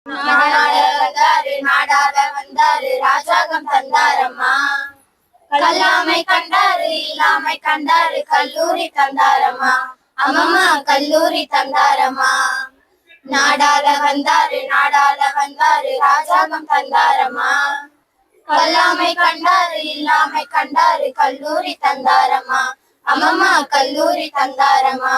நாடாள வந்தாரு நாடாள வந்தாரு ராஜாங்கம் தந்தாரம்மா. கல்லாமை கண்டாரு இல்லாமை கண்டாரு கல்லூரி தந்தாரம்மா. அம்மம்மா கல்லூரி தந்தாரம்மா. நாடாள வந்தாரு நாடாள வந்தாரு ராஜாங்கம் தந்தாரம்மா. கல்லாமை கண்டாரு இல்லாமை கண்டாரு கல்லூரி தந்தாரம்மா. அம்மம்மா கல்லூரி தந்தாரம்மா.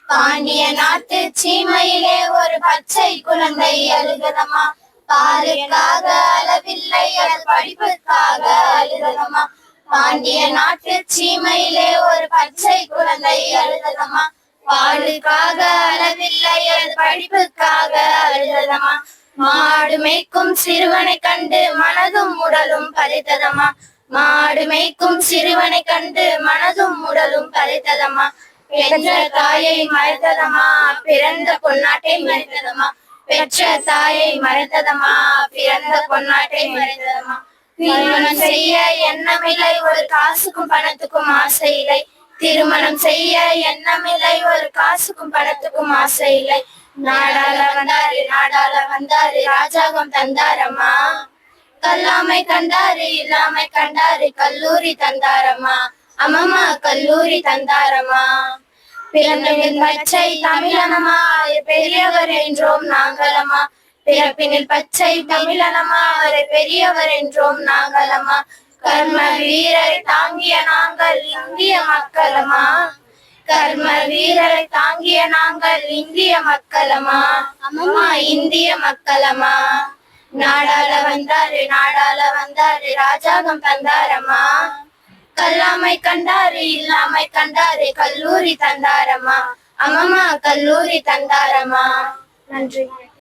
பாண்டிய நாட்டு சீமையிலே ஒரு பச்சை குழந்தை அழுகதம்மா. பாலுக்காக அளவில்லை அது படிப்புக்காக அழுகதம்மா. பாண்டிய நாட்டு சீமையிலே ஒரு பச்சை குழந்தை அழுகதம்மா. பாலுக்காக அளவில்லை அது படிப்புக்காக அழுகதம்மா. மாடு மேய்க்கும் சிறுவனை கண்டு மனதும் உடலும் பறித்ததம்மா. மாடு மேய்க்கும் சிறுவனை கண்டு மனதும் உடலும் பறித்ததம்மா. பெற்ற தாயை மறைத்ததம்மா பிறந்த பொன்னாட்டை மறைத்ததம்மா. பெற்ற தாயை மறைத்ததம்மா பிறந்த பொன்னாட்டை மறைத்ததம்மா. திருமணம் செய்ய எண்ணமில்லை ஒரு காசுக்கும் பணத்துக்கும் ஆசை இல்லை. திருமணம் செய்ய எண்ணமில்லை ஒரு காசுக்கும் பணத்துக்கும் ஆசை இல்லை. நாடாள வந்தாரு நாடாள வந்தாரு ராஜாங்கம் தந்தாரம்மா. கல்லாமை கண்டாரு இல்லாமை கண்டாரு கல்லூரி தந்தாரம்மா. அம்மம்மா கல்லூரி தந்தாரம்மா. பிறப்பினில் பச்சை தமிழனமா பெரியவர் என்றோம் நாங்களம்மா. பிறப்பினில் பச்சை தமிழனமா பெரியவர் என்றோம் நாங்களம்மா. கர்ம வீரரை தாங்கிய நாங்கள் இந்திய மக்களம்மா. கர்ம வீரரை தாங்கிய நாங்கள் இந்திய மக்களம்மா. அம்மம்மா இந்திய மக்களம்மா. நாடாள வந்தாரு நாடாள வந்தாரு ராஜாங்கம் தந்தாரம்மா. கல்லாமை கண்டாரு இல்லாமை கண்டாரு கல்லூரி தந்தாரம்மா. அம்மம்மா கல்லூரி தந்தாரம்மா. நன்றி.